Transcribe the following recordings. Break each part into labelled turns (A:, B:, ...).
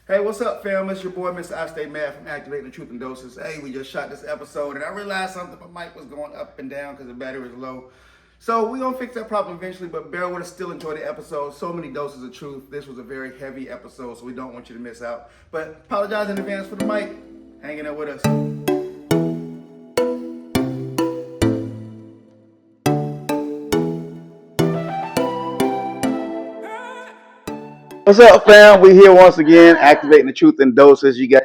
A: Hey, what's up, fam? It's your boy, Mr. I Stay Mad from Activating the Truth in Doses. Hey, we just shot this episode, and I realized something. My mic was going up and down because the battery was low. So we're going to fix that problem eventually, but bear with us, still enjoy the episode. So many doses of truth. This was a very heavy episode, so we don't want you to miss out. But apologize in advance for the mic. Hanging out with us. What's up, fam? We here once again, activating the truth in doses. You got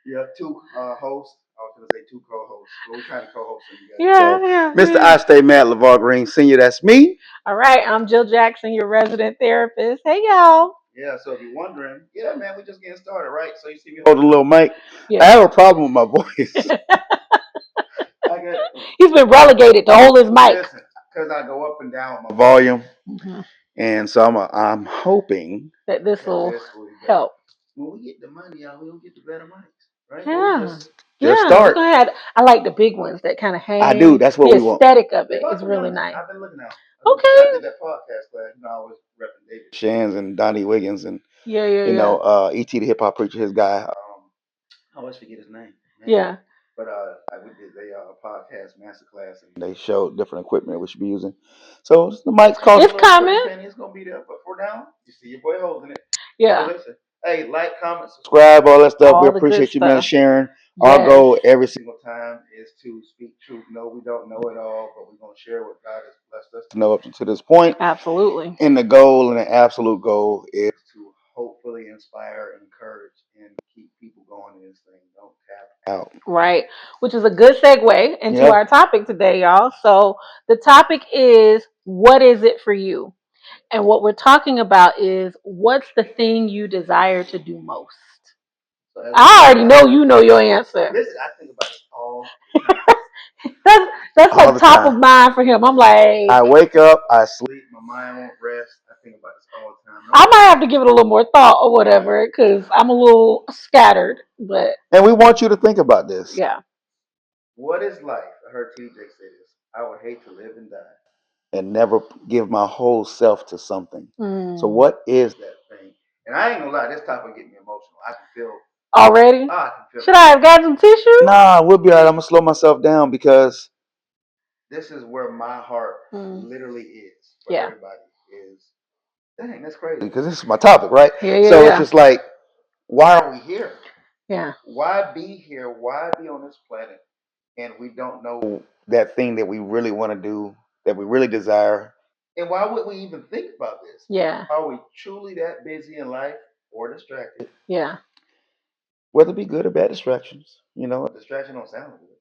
A: your two hosts. I was gonna say two co-hosts. Well, we're trying to co-host you guys.
B: Yeah.
A: Mr. I Stay Mad, LeVar Green Senior. That's me.
B: All right, I'm Jill Jackson, your resident therapist. Hey, y'all.
A: Yeah. So if you're wondering, yeah, man, we're just getting started, right? So you see me holding a little mic. I have a problem with my voice.
B: He's been relegated to hold his mic.
A: Listen, because I go up and down with my volume, and so I'm hoping
B: that this will help.
A: When we get the money, y'all, we'll get the better mics, right?
B: Yeah.
A: Just start.
B: Go ahead. I like the big ones that kind of hang.
A: I do. That's what
B: the
A: we want.
B: aesthetic of it is really nice.
A: I've been looking at.
B: Okay.
A: I did that podcast class. You know, I was repping David Shands and Donnie Wiggins and you know, E.T. the hip hop preacher, his guy. I always forget his name. Man.
B: Yeah.
A: But we did a podcast masterclass, and they showed different equipment we should be using. So the mic's cost.
B: It's coming.
A: It's gonna be there, but for now, you see your boy holding it.
B: Yeah.
A: So listen, hey, like, comment, subscribe, all that stuff. We appreciate you, man, sharing. Our goal every single time is to speak truth. No, we don't know it all, but we're gonna share what God has blessed us to know up to this point.
B: Absolutely.
A: And the goal, and the absolute goal, is to hopefully inspire, encourage, and keep people going in this thing. Don't tap out.
B: Right. Which is a good segue into our topic today, y'all. So the topic is, what is it for you? And what we're talking about is, what's the thing you desire to do most? So I already know you know your answer.
A: Listen, I think about it all the time.
B: That's all like top of mind for him. I'm like,
A: I wake up, I sleep, my mind won't rest. I think about this all the time.
B: I might have to give it a little more thought or whatever, because I'm a little scattered.
A: And we want you to think about this.
B: Yeah.
A: What is life? I heard TJ say this. I would hate to live and die and never give my whole self to something. So what is that thing? And I ain't gonna lie, this topic get me emotional. I can feel
B: already.
A: I can feel
B: Should I have got some tissue?
A: Nah, we'll be alright. I'm gonna slow myself down because this is where my heart literally is. For everybody is. Dang, that's crazy. Because this is my topic, right? So it's just like, why are we here?
B: Yeah.
A: Why be here? Why be on this planet? And we don't know that thing that we really want to do, that we really desire. And why would we even think about this?
B: Yeah.
A: Are we truly that busy in life or distracted?
B: Yeah.
A: Whether it be good or bad distractions. You know, a distraction don't sound good.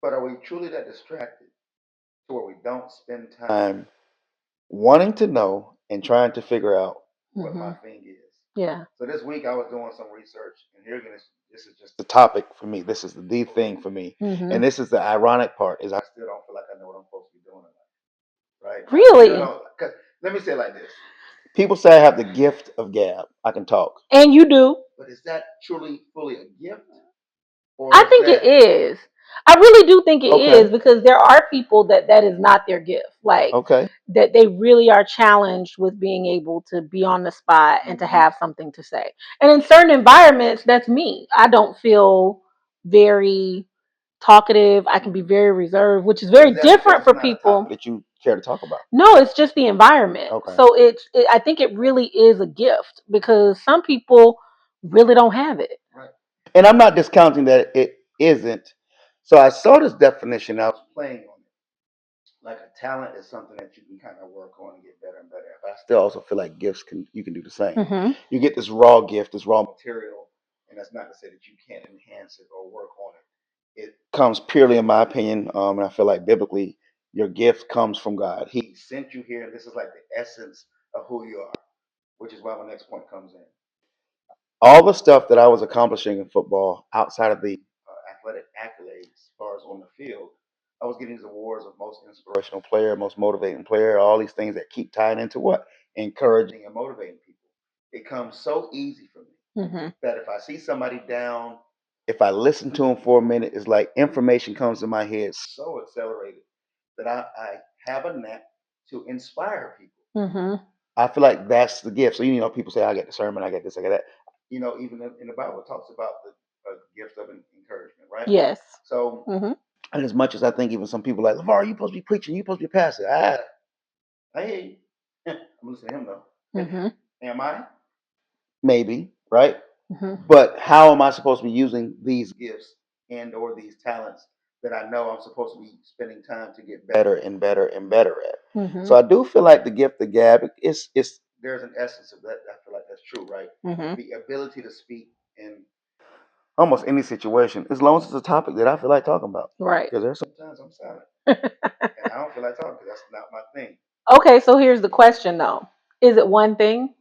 A: But are we truly that distracted to where we don't spend time wanting to know and trying to figure out what my thing is?
B: Yeah.
A: So this week I was doing some research, and here again, this is just the topic for me. This is the thing for me, and this is the ironic part: is I still don't feel like I know what I'm supposed to be doing in life. Right?
B: Really?
A: Cause let me say it like this: people say I have the gift of gab. I can talk,
B: and you do.
A: But is that truly fully a gift? Or
B: I think it is. I really do think it is, because there are people that is not their gift. Like that they really are challenged with being able to be on the spot and to have something to say. And in certain environments, that's me. I don't feel very talkative. I can be very reserved, which is very different for people
A: that you care to talk about.
B: No, it's just the environment. So I think it really is a gift, because some people really don't have it.
A: Right. And I'm not discounting that it isn't. So I saw this definition. I was playing on it. Like a talent is something that you can kind of work on and get better and better at. But I still also feel like gifts you can do the same. You get this raw gift, this raw material, and that's not to say that you can't enhance it or work on it. It comes purely, in my opinion, and I feel like biblically, your gift comes from God. He sent you here, and this is like the essence of who you are, which is why my next point comes in. All the stuff that I was accomplishing in football outside of the athletic accolades, as far as on the field, I was getting these awards of most inspirational player, most motivating player, all these things that keep tying into what? Encouraging and motivating people. It comes so easy for me that if I see somebody down, if I listen to them for a minute, it's like information comes to my head so accelerated that I have a knack to inspire people. I feel like that's the gift. So, you know, people say, I get discernment, I get this, I get that. even in the Bible, it talks about the gift of encouragement, right?
B: Yes.
A: So, and as much as I think even some people like, LeVar, you supposed to be preaching, you supposed to be a pastor. I hear you. I'm listening to him though. Am I? Maybe, right? But how am I supposed to be using these gifts and or these talents that I know I'm supposed to be spending time to get better and better and better at? So I do feel like the gift of gab is there's an essence of that. I feel like that's true, right? The ability to speak in almost any situation, as long as it's a topic that I feel like talking about.
B: Right.
A: Because there's sometimes I'm silent and I don't feel like talking because that's not my thing.
B: Okay, so here's the question though: is it one thing?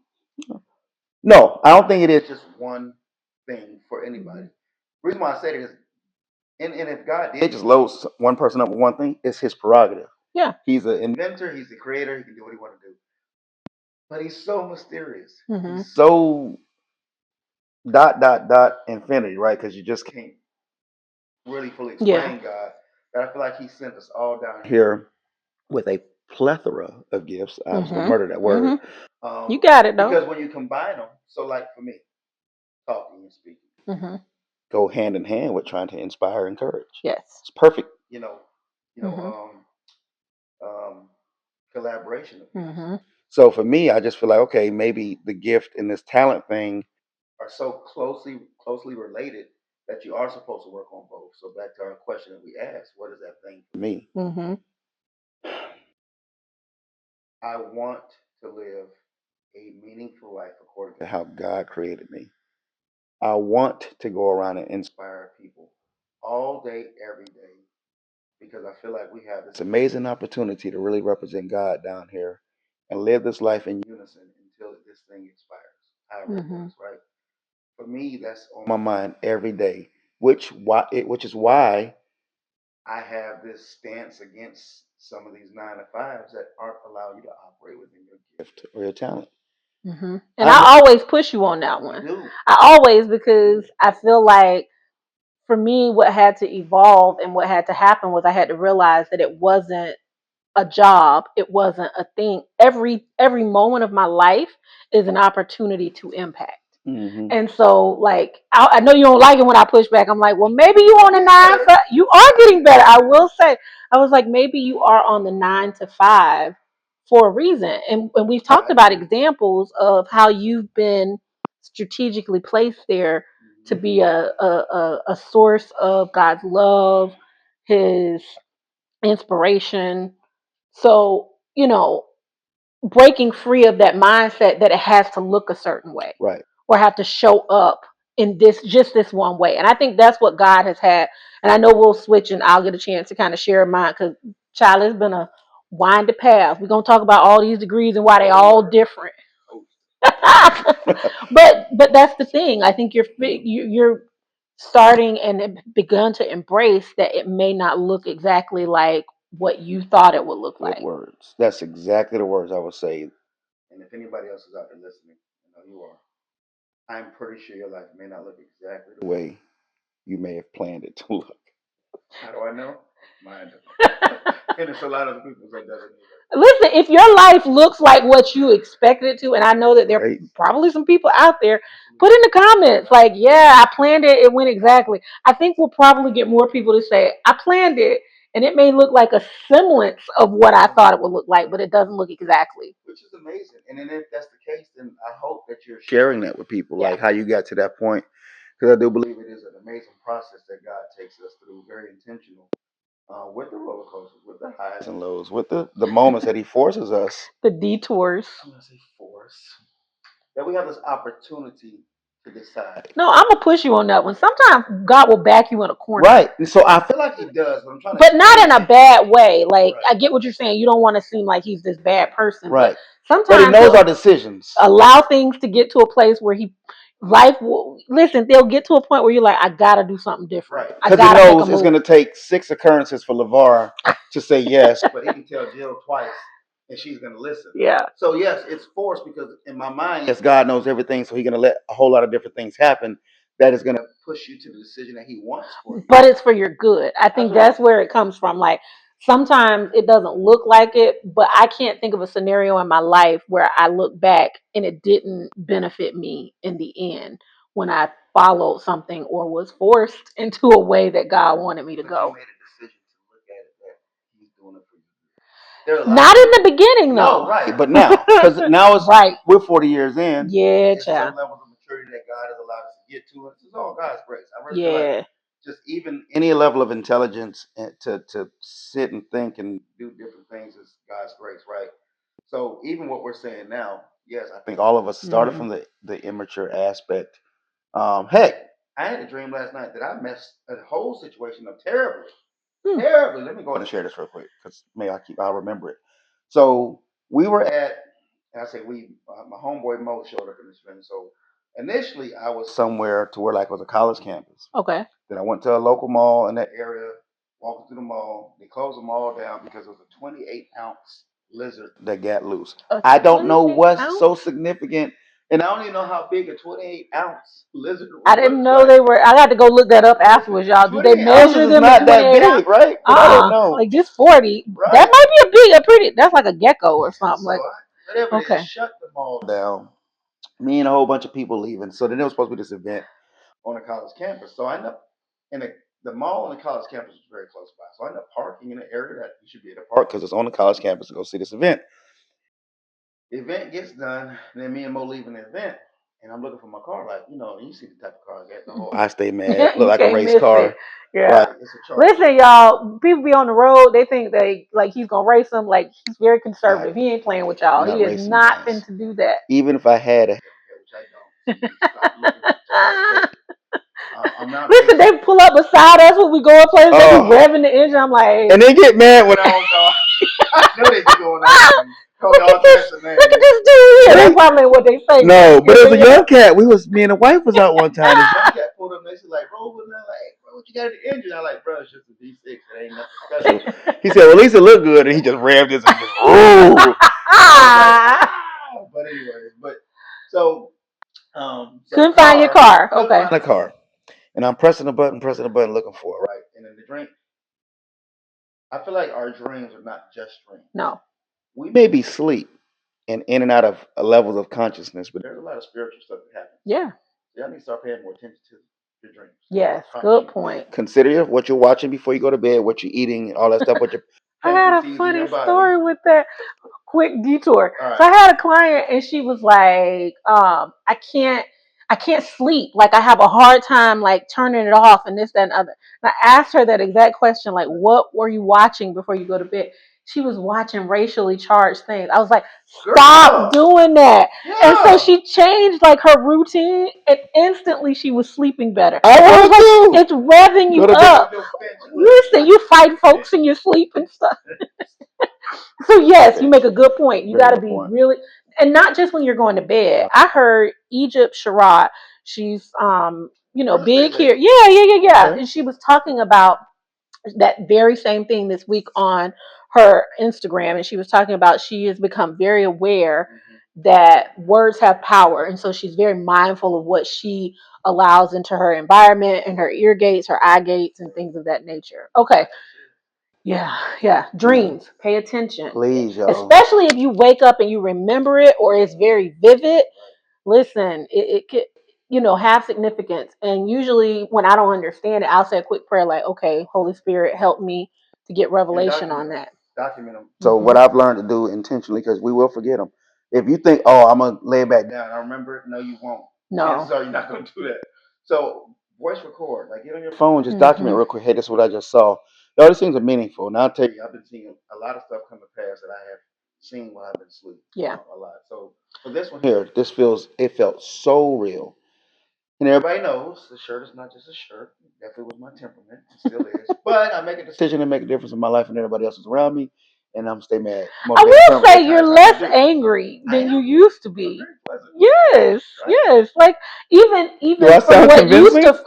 A: No, I don't think it is just one thing for anybody. The reason why I say it is, and if God did just load one person up with one thing, it's his prerogative.
B: Yeah.
A: He's an inventor, he's the creator, he can do what he want to do. But he's so mysterious. He's so dot infinity, right? Because you just can't really fully explain God. That I feel like he sent us all down here with a plethora of gifts. I was gonna murder that word.
B: You got it though.
A: Because when you combine them, so like for me, talking and speaking go hand in hand with trying to inspire, encourage.
B: Yes,
A: it's perfect. Collaboration. So for me, I just feel like okay, maybe the gift and this talent thing are so closely related that you are supposed to work on both. So back to our question that we asked, what is that thing for me? I want to live a meaningful life according to how God created me. I want to go around and inspire people all day, every day, because I feel like we have this amazing opportunity to really represent God down here and live this life in unison until this thing expires. However it works, right? For me, that's on my mind every day, which is why I have this stance against some of these 9 to 5s that aren't allowing you to operate within your gift or your talent.
B: And I always push you on that one. Because I feel like for me, what had to evolve and what had to happen was I had to realize that it wasn't a job, it wasn't a thing. Every moment of my life is an opportunity to impact. And so, like, I know you don't like it when I push back. I'm like, well, maybe you on the 9 to 5. You are getting better. I will say, I was like, maybe you are on the 9 to 5 for a reason. And we've talked about examples of how you've been strategically placed there to be a source of God's love, His inspiration. So, breaking free of that mindset that it has to look a certain way,
A: right,
B: or have to show up in this one way. And I think that's what God has had. And I know we'll switch and I'll get a chance to kind of share mine because child, it's been a winding path. We're gonna talk about all these degrees and why they all different. but that's the thing. I think you're starting and it begun to embrace that it may not look exactly like what you thought it would look like.
A: Words. That's exactly the words I would say. And if anybody else is out there listening, I know you are. I'm pretty sure your life may not look exactly the way you may have planned it to look. How do I know? Mine doesn't. And it's a lot of people that doesn't either.
B: Listen, if your life looks like what you expected it to, and I know that there are probably some people out there, put in the comments, like, yeah, I planned it, it went exactly. I think we'll probably get more people to say, I planned it, and it may look like a semblance of what I thought it would look like, but it doesn't look exactly.
A: Which is amazing. And then if that's the case, then I hope that you're sharing that with people, like how you got to that point. Because I do believe it is an amazing process that God takes us through, very intentional. With the roller coasters, with the highs and lows, with the moments that he forces us.
B: The detours.
A: I'm going to say force. That we have this opportunity to decide.
B: No, I'm gonna push you on that one. Sometimes God will back you in a corner.
A: Right. So I feel like he does, but I'm trying to.
B: But not in a bad way. Like, I get what you're saying. You don't want to seem like he's this bad person.
A: Right.
B: But sometimes
A: he knows our decisions.
B: Allow things to get to a place where life will listen. They'll get to a point where you're like, I gotta do something different.
A: Right. Because he knows it's gonna take 6 occurrences for LeVar to say yes, but he can tell Jill twice and she's gonna listen.
B: Yeah.
A: So yes, it's forced because in my mind, yes, God knows everything, so he's gonna let a whole lot of different things happen that is gonna push you to the decision that he wants for you.
B: But it's for your good. I think that's where it comes from. Like, sometimes it doesn't look like it, but I can't think of a scenario in my life where I look back and it didn't benefit me in the end. when I followed something or was forced into a way that God wanted me to
A: But you
B: go.
A: made a decision to look at it that He's doing it for you. There are a lot
B: Not
A: of
B: in
A: people.
B: the beginning,
A: No,
B: though.
A: right, but now, because now it's
B: Right.
A: we're 40 years in.
B: Yeah,
A: It's
B: child.
A: some levels of maturity that God has allowed us to get to. It's all God's grace. I really feel like
B: Yeah.
A: just even any level of intelligence to sit and think and do different things is God's grace, right? So even what we're saying now, yes, I think all of us started
B: Hmm.
A: from the immature aspect. Heck, I had a dream last night that I messed a whole situation up terribly, terribly. Let me go ahead and share this real quick because I'll remember it. So we were at, and I say we, my homeboy Mo showed up in this event. So initially I was somewhere to where like it was a college campus.
B: Okay.
A: Then I went to a local mall in that area, walking through the mall. They closed the mall down because it was a 28-ounce lizard that got loose. I don't know what's so significant, and I don't even know how big a 28-ounce lizard
B: I didn't
A: looks
B: know
A: like.
B: they were. I got to go look that up afterwards, y'all. Do they
A: 28 ounces
B: measure
A: is
B: them at
A: not that
B: 28 ounces?
A: big, right? But I didn't know.
B: Like this 40.
A: Right.
B: That might be a big, a pretty. That's like a gecko or something.
A: So
B: Like
A: whatever it is,
B: okay.
A: shut the mall down. Me and a whole bunch of people leaving. So then there was supposed to be this event on a college campus. So I end up in the mall on the college campus was very close by. So I end up parking in an area that you should be able to park because it's on the college campus to go see this event. The event gets done, and then me and Mo leaving the event, and I'm looking for my car. Like, you see the type of car I get. The whole I stay mad, look like a race car.
B: Yeah.
A: Like it's a charge.
B: Listen, y'all. People be on the road. They think they like he's gonna race them. Like he's very conservative. He ain't playing with y'all. He is not fin to do that.
A: Even if I had a Hellcat, which I don't, so you stop looking to I'm not.
B: Listen, they pull up beside us when we go in places. They be revving the engine. I'm like,
A: and they get mad when I don't know. I know they be going on. Look at this dude here. That's probably what they say. No, but as a young cat, me and the wife was out one time. This young cat pulled up and they said, like, roll with that. Like, bro, what you got in the engine? I'm like, bro, it's just a V6. It ain't nothing special. He said, well, at least it looked good. And he just revved this and just, ooh. But anyways, so
B: couldn't find your car. Okay.
A: Find a car. And I'm pressing the button, looking for it, right? And then the drink, I feel like our dreams are not just dreams.
B: No.
A: We may be asleep and in and out of levels of consciousness, but there's a lot of spiritual stuff that happens.
B: Yeah.
A: Y'all need to start paying more attention to your dreams.
B: Yes, good point.
A: Consider what you're watching before you go to bed, what you're eating, all that stuff. What you're
B: I had a funny story with that. Quick detour. So I had a client and she was like, I can't sleep. Like I have a hard time like turning it off and this, that, and other. And I asked her that exact question, like, what were you watching before you go to bed? She was watching racially charged things. I was like, stop doing that. Yeah. And so she changed like her routine and instantly she was sleeping better. I was like, it's revving you up. Listen, you fight folks in your sleep and stuff. So yes, you make a good point. You got to be really, and not just when you're going to bed. I heard Egypt Sherrod. She's big here. Yeah. And she was talking about that very same thing this week on her Instagram, and she was talking about she has become very aware that words have power, and so she's very mindful of what she allows into her environment and her ear gates, her eye gates, and things of that nature. Okay. Yeah. Dreams. Pay attention.
A: Please, y'all.
B: Especially if you wake up and you remember it or it's very vivid. Listen, it could, have significance. And usually when I don't understand it, I'll say a quick prayer like, okay, Holy Spirit, help me to get revelation on that.
A: Document them. So what I've learned to do intentionally, because we will forget them. If you think, oh, I'm going to lay it back down, I remember it. No, you won't.
B: No.
A: Chances are you're not going to do that. So voice record, like get on your phone, just document real quick. Hey, this is what I just saw. All these things are meaningful. And I'll tell you, I've been seeing a lot of stuff come to pass that I have seen while I've been asleep.
B: Yeah.
A: A lot. So for this one here, it felt so real. And everybody knows the shirt is not just a shirt. It definitely was my temperament. It still is. But I make a decision to make a difference in my life and everybody else's around me. And I'm stay mad.
B: I will say you're less angry than you used to be. Yes, right? Yes. Like even from what used to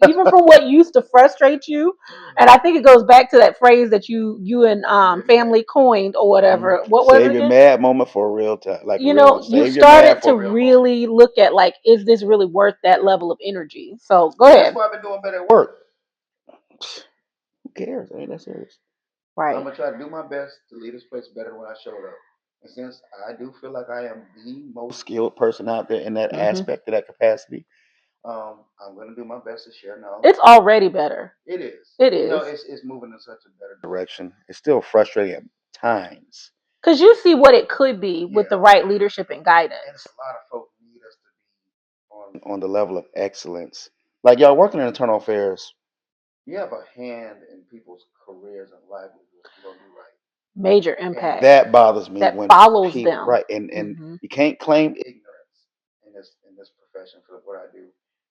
B: even from what used to frustrate you, and I think it goes back to that phrase that you and family coined or whatever. What was it?
A: Save your mad moment for a real time. Like
B: you started to really look at like, is this really worth that level of energy? So go ahead.
A: That's why I've been doing better at work. Who cares? Ain't that serious? Right. I'm gonna try to do my best to lead this place better when I showed up. And since I do feel like I am the most skilled person out there in that aspect of that capacity, I'm gonna do my best to share knowledge.
B: It's already better.
A: It is.
B: It
A: You know,
B: is.
A: it's moving in such a better direction. It's still frustrating at times.
B: Because you see what it could be with the right leadership and guidance.
A: And it's a lot of folks need us to be on the level of excellence. Like y'all working in internal affairs, you have a hand in people's careers and livelihoods. You don't do right.
B: Major
A: And
B: impact.
A: that bothers me
B: That
A: when
B: follows
A: people
B: them.
A: right and you can't claim ignorance in this profession for what I do.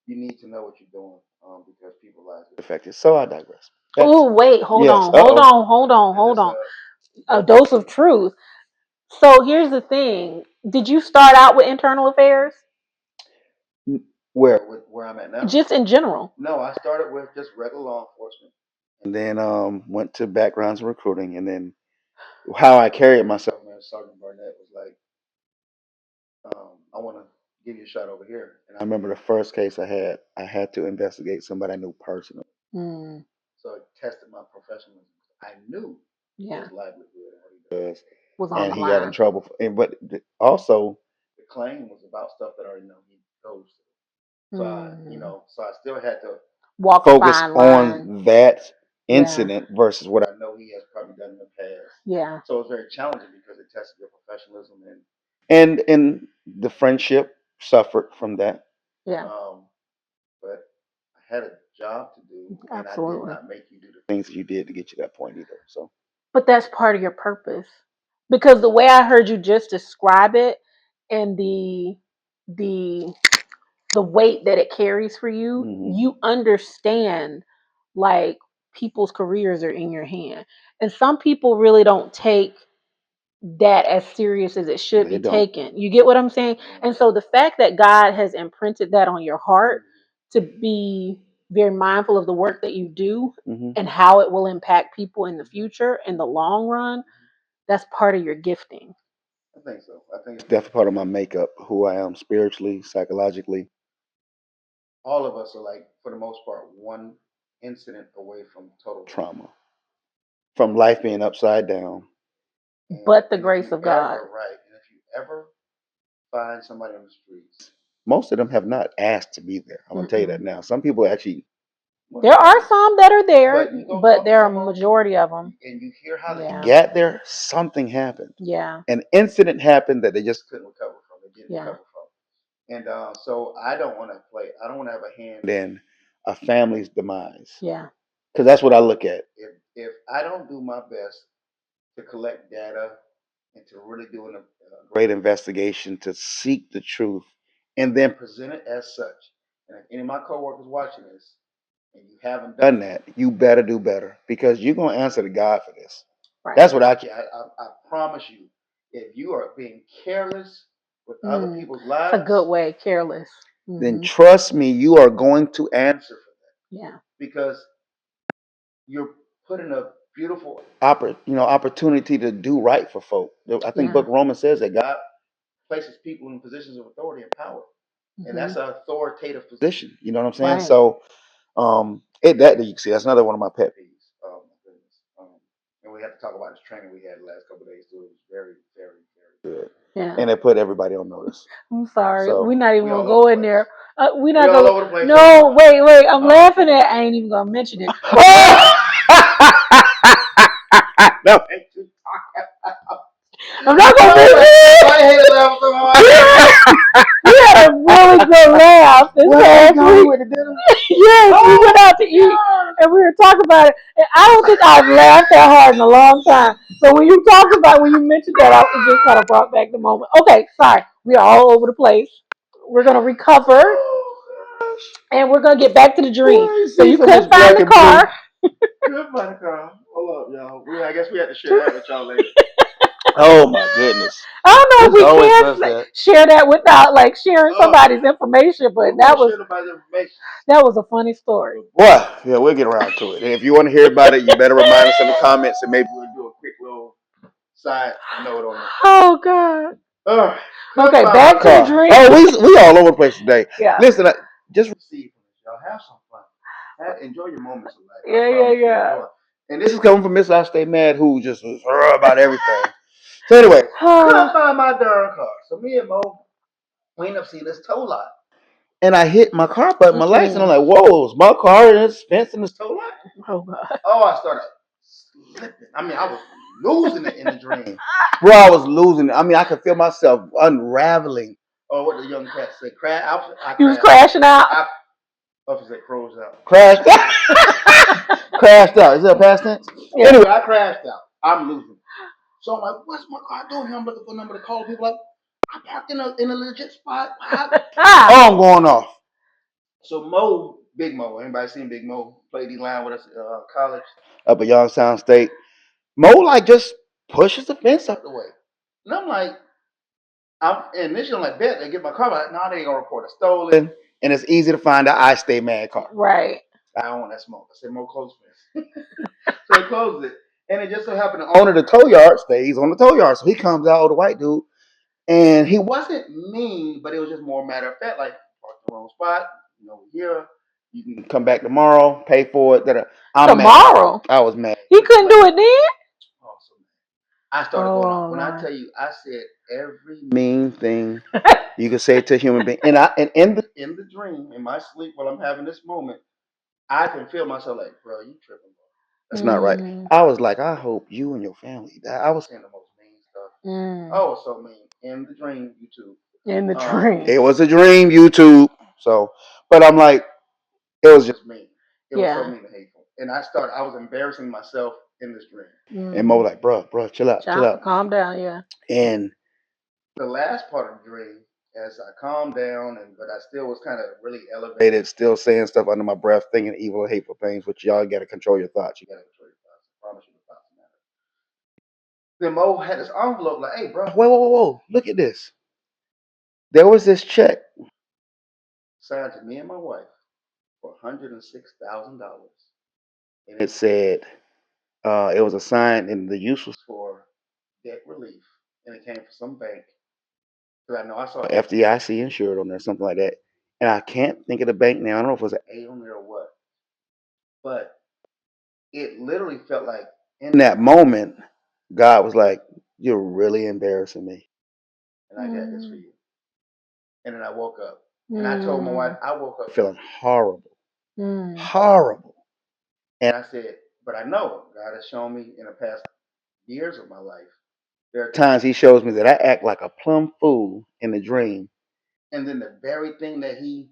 A: You need to know what you're doing because people's lives get affected. So I digress.
B: Oh, wait, hold
A: yes.
B: on, hold on. A dose of truth. So here's the thing. Did you start out with internal affairs?
A: Where I'm at now?
B: Just in general.
A: No, I started with just regular law enforcement. And then went to backgrounds and recruiting, and then how I carried myself, man, Sergeant Barnett was like, I want to give you a shot over here. And I remember the first case I had to investigate somebody I knew personally.
B: Mm.
A: So it tested my professionalism. I knew
B: Yeah.
A: his livelihood and what he does.
B: Was on
A: And
B: the
A: he
B: line.
A: got in trouble. But also, the claim was about stuff that I already know he goes to. So I still had to focus on that incident versus what I know he has probably done in the past.
B: Yeah.
A: So it was very challenging because it tested your professionalism and the friendship suffered from that.
B: Yeah.
A: But I had a job to do, and
B: Absolutely.
A: I did not make you do the things that you did to get you that point either. So,
B: but that's part of your purpose, because the way I heard you just describe it, and the weight that it carries for you, you understand, like, people's careers are in your hand, and some people really don't take that as serious as it should be taken. You get what I'm saying? And so the fact that God has imprinted that on your heart to be very mindful of the work that you do and how it will impact people in the future, in the long run, that's part of your gifting.
A: I think so. I think it's definitely part of my makeup, who I am spiritually, psychologically. All of us are, like, for the most part, one incident away from total trauma, from life being upside down.
B: But the grace of God.
A: Right. And if you ever find somebody on the streets, most of them have not asked to be there. I'm going to tell you that now. Some people actually.
B: There are some that are there, but there are a majority of them.
A: And you hear how they got there, something happened.
B: Yeah.
A: An incident happened that they just couldn't recover from. They didn't recover from. And so I don't want to play. I don't want to have a hand in a family's demise.
B: Yeah.
A: Because that's what I look at. If I don't do my best to collect data and to really do a great investigation to seek the truth and then present it as such, and if any of my coworkers watching this and you haven't done that, you better do better, because you're going to answer to God for this. Right. That's what I promise you. If you are being careless with other people's lives,
B: that's a good way, careless.
A: Then trust me, you are going to answer for that.
B: Yeah.
A: Because you're putting a beautiful opportunity to do right for folk. I think Book of Romans says that God places people in positions of authority and power, and that's an authoritative position. You know what I'm saying? Right. So, that you can see, that's another one of my pet peeves. Oh my goodness. And we have to talk about this training we had the last couple of days too. It was very, very, very good. Yeah. And it put everybody on notice.
B: I'm sorry. So we're not even gonna go in there. We're not all over the place. No, wait. I'm laughing at. I ain't even gonna mention it.
A: No.
B: I'm not gonna mention it. We had a really good laugh this past week. Yes, we went out to eat and we were talking about it. And I don't think I've laughed that hard in a long time. So when you mentioned that, I was just kind of brought back the moment. Okay, sorry. We are all over the place. We're gonna recover and we're gonna get back to the dream. So you couldn't find the car.
A: Couldn't find the car. Hold up, y'all. I guess we have to share that with y'all later. Oh my goodness.
B: I don't know if we can share that without sharing somebody's information, but that was a funny story.
A: Well, yeah, we'll get around to it. And if you want to hear about it, you better remind us in the comments, and maybe we'll do a quick little side note on it.
B: Oh God. Okay, back to the dream.
A: Oh, we all over the place today. Yeah. Listen, just receive from this, y'all. Have some fun. Enjoy your moments of life.
B: Yeah.
A: And this is coming from Miss I Stay Mad, who just was about everything. So anyway, couldn't find my darn car. So me and Mo, we end up seeing this tow lot. and I hit my car button, my lights, and I'm like, whoa, it's my car and it's fencing the tow line.
B: Oh God.
A: Oh, I started slipping. I mean, I was losing it in the dream. Bro, I was losing it. I mean, I could feel myself unraveling. Oh, what the young cat said, crash.
B: You was crashing out.
A: I said, crows out. Crashed out. Crashed out. Is that a past tense? Yeah. Anyway, I crashed out. I'm losing. So I'm like, what's my car doing here? I'm looking for a number to call. People like, I parked in a legit spot. Oh, I'm going off. So Big Mo, anybody seen Big Mo play D-line with us college up at Youngstown State? Mo like just pushes the fence out the way. And I'm like, I'm initially like, bet they get my car back. Now they ain't gonna report it stolen. And it's easy to find an I Stay Mad car.
B: Right.
A: I don't want that smoke. I said, Mo, close the fence. So he closed it. And it just so happened the owner of the tow yard stays on the tow yard. So he comes out, the white dude, and he wasn't mean, but it was just more matter of fact, like, park the wrong spot, here. You can come back tomorrow, pay for it. I'm
B: tomorrow?
A: Mad. I was mad.
B: He couldn't do it then?
A: Awesome. I started going off. When I tell you, I said every mean thing you could say to a human being. And in the dream, in my sleep, while I'm having this moment, I can feel myself like, bro, you tripping, bro. That's not right. I was like, I hope you and your family die. I was saying the most mean stuff. I was so mean in the dream, YouTube.
B: In the dream.
A: It was a dream, YouTube. So, but I'm like, it was just mean. It was so mean and hateful. And I was embarrassing myself in this dream. And Mo like, bro, chill out.
B: Calm down, yeah.
A: And the last part of the dream, as I calmed down, but I still was kind of really elevated, still saying stuff under my breath, thinking evil, hateful things, which y'all got to control your thoughts. You got to control your thoughts. I promise you the thoughts matter. Then Mo had this envelope like, hey, bro, whoa, look at this. There was this check signed to me and my wife for $106,000. And it said, it was a sign, and the use was for debt relief. And it came from some bank. Because I know I saw FDIC insured on there, something like that. And I can't think of the bank now. I don't know if it was an A on there or what. But it literally felt like in that moment, God was like, you're really embarrassing me. And I got this for you. And then I woke up. And I told my wife, I woke up feeling horrible. Horrible. And I said, but I know God has shown me in the past years of my life, there are times He shows me that I act like a plumb fool in the dream. And then the very thing that He,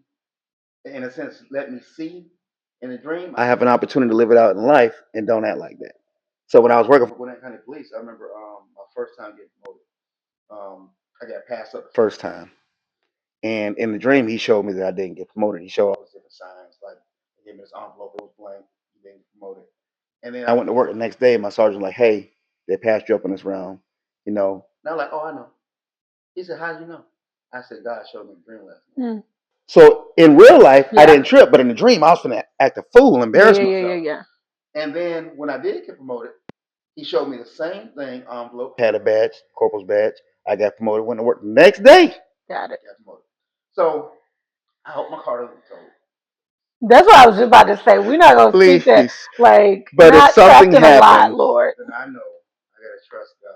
A: in a sense, let me see in the dream, I have an opportunity to live it out in life and don't act like that. So when I was working for Gwinnett County Police, I remember my first time getting promoted. I got passed up the first time. And in the dream, He showed me that I didn't get promoted. He showed all these different signs, like He gave me this envelope, it was blank, you didn't get promoted. And then I went to work the next day, and my sergeant was like, hey, they passed you up in this round, And I was like, oh, I know. He said, how do you know? I said, God showed me the dream last night. So in real life, I didn't trip, but in the dream, I was going to act a fool, embarrass myself.
B: Yeah.
A: And then when I did get promoted, He showed me the same thing, envelope, had a badge, corporal's badge. I got promoted, went to work the next day.
B: Got it.
A: Got promoted. So I hope my car doesn't tow.
B: That's what I was just about to say. We're not gonna speak that
A: but
B: not
A: if something
B: trusting a lot,
A: happens,
B: Lord.
A: then I know I gotta trust God.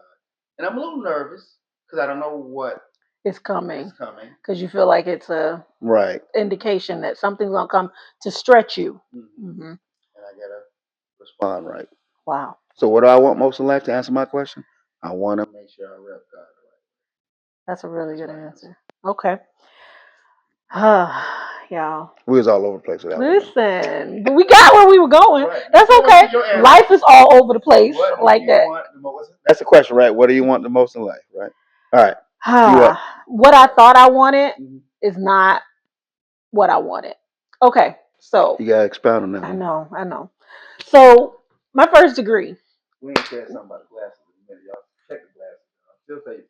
A: And I'm a little nervous because I don't know what
B: is coming.
A: It's coming.
B: Because you feel like it's a indication that something's gonna come to stretch you.
A: And I gotta respond right.
B: Wow.
A: So what do I want most in life, to answer my question? I want to make sure I rep God right.
B: That's a really good answer. Okay. Y'all.
A: We was all over the place with that.
B: Listen, but we got where we were going. Right. That's okay. Life is all over the place like that.
A: That's the question, right? What do you want the most in life, right? All right.
B: What I thought I wanted is not what I wanted. Okay, so
A: you gotta expound on that.
B: I know. So my first degree.
A: We ain't said something about the glasses in a minute, y'all. Check the glasses. I'll still say.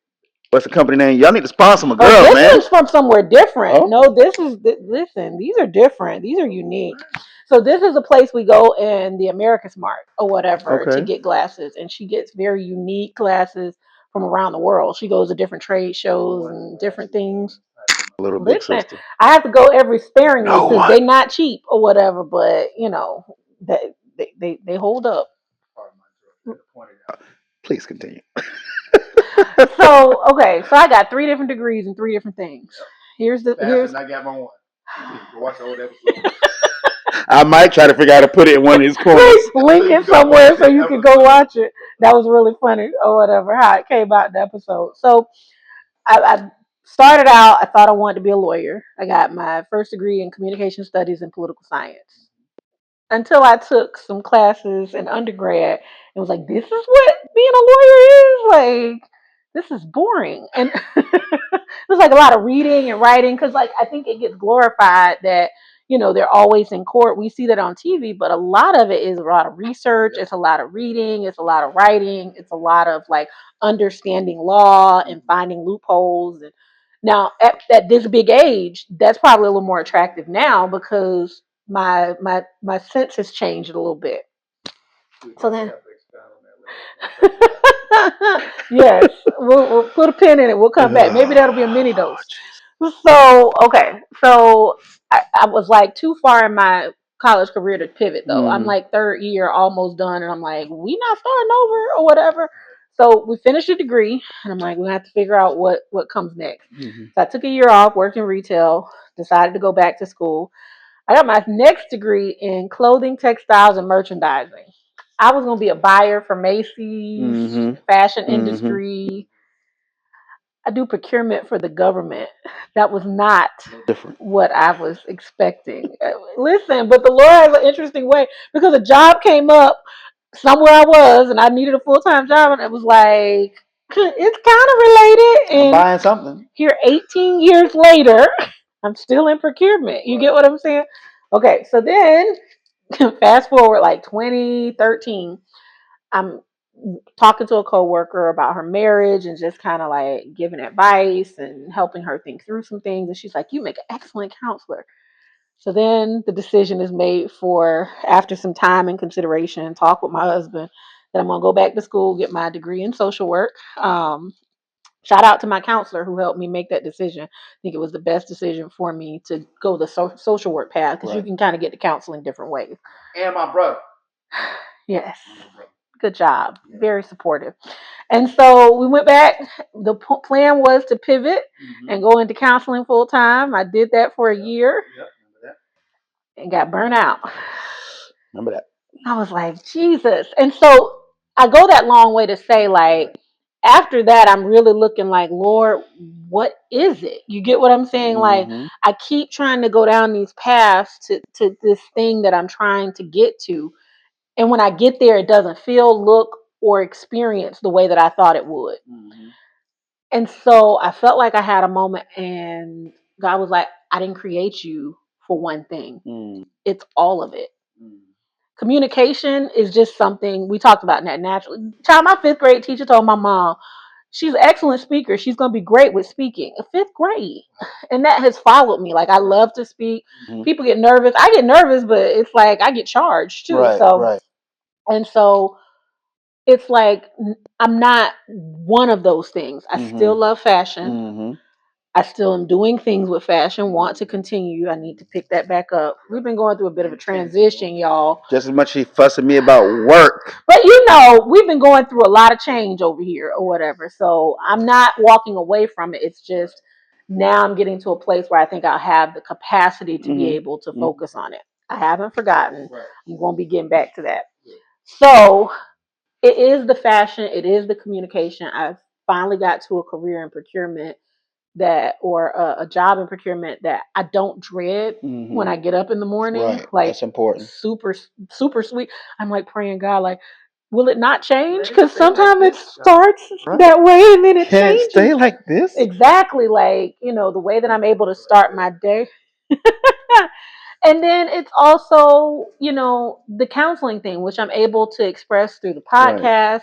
A: What's the company name? Y'all need to sponsor my girl,
B: this
A: man.
B: This is from somewhere different. Oh? No, listen, these are different. These are unique. So this is a place we go in the America's Mart or whatever to get glasses. And she gets very unique glasses from around the world. She goes to different trade shows and different things.
A: Little big sister.
B: I have to go every sparingly because they're not cheap or whatever, but they hold up.
A: Please continue.
B: So I got 3 different degrees and 3 different things. Here's
A: I got my one. Watch the old episode. I might try to figure out how to put it in one of these corners.
B: Link it somewhere so you can go watch it. That was really funny or whatever, how it came out in the episode. So I started out, I thought I wanted to be a lawyer. I got my first degree in communication studies and political science. Until I took some classes in undergrad and was like, this is what being a lawyer is? Like, this is boring. And there's like a lot of reading and writing because, like, I think it gets glorified that, you know, they're always in court. We see that on TV, but a lot of it is a lot of research. It's a lot of reading. It's a lot of writing. It's a lot of like understanding law and finding loopholes. And now at this big age, that's probably a little more attractive now because my sense has changed a little bit. So then, yes, we'll put a pin in it. We'll come back. Maybe that'll be a mini dose. So okay, so I was like too far in my college career to pivot though. I'm like third year, almost done, and I'm like, we not starting over or whatever. So we finished a degree, and I'm like, we have to figure out what comes next. So I took a year off working retail, decided to go back to school. I got my next degree in clothing, textiles, and merchandising. I was going to be a buyer for Macy's, fashion industry. I do procurement for the government. That was not what I was expecting. Listen, but the Lord has an interesting way because a job came up somewhere I was and I needed a full-time job and it was like, it's kind of related. And I'm buying something. Here 18 years later, I'm still in procurement. You get what I'm saying? Okay, so then fast forward like 2013, I'm talking to a coworker about her marriage and just kind of like giving advice and helping her think through some things. And she's like, you make an excellent counselor. So then the decision is made for, after some time and consideration, talk with my husband, that I'm going to go back to school, get my degree in social work. Shout out to my counselor who helped me make that decision. I think it was the best decision for me to go the social work path because you can kind of get to counseling different ways. And my brother. Yes. Good job. Very supportive. And so we went back. The plan was to pivot and go into counseling full time. I did that for a year and got burnt out. Remember that. I was like, Jesus. And so I go that long way to say, like, after that, I'm really looking like, Lord, what is it? You get what I'm saying? Like, I keep trying to go down these paths to this thing that I'm trying to get to. And when I get there, it doesn't feel, look, or experience the way that I thought it would. And so I felt like I had a moment and God was like, I didn't create you for one thing. It's all of it. Communication is just something we talked about that naturally. Child, my fifth grade teacher told my mom, she's an excellent speaker. She's going to be great with speaking. A fifth grade. And that has followed me. Like, I love to speak. People get nervous. I get nervous, but it's like I get charged too. And so it's like I'm not one of those things. I still love fashion. I still am doing things with fashion, want to continue. I need to pick that back up. We've been going through a bit of a transition, y'all.
A: Just as much she fussing me about work.
B: But you know, we've been going through a lot of change over here or whatever. So I'm not walking away from it. It's just now I'm getting to a place where I think I'll have the capacity to be able to focus on it. I haven't forgotten. I'm going to be getting back to that. So it is the fashion. It is the communication. I've finally got to a career in procurement or a job in procurement that I don't dread when I get up in the morning. Like, that's important. Super, super sweet. I'm like praying, God, like, will it not change? Because sometimes it starts that way and then it changes.
A: Stay like this.
B: Exactly. Like, you know, the way that I'm able to start my day. And then it's also, you know, the counseling thing, which I'm able to express through the podcast.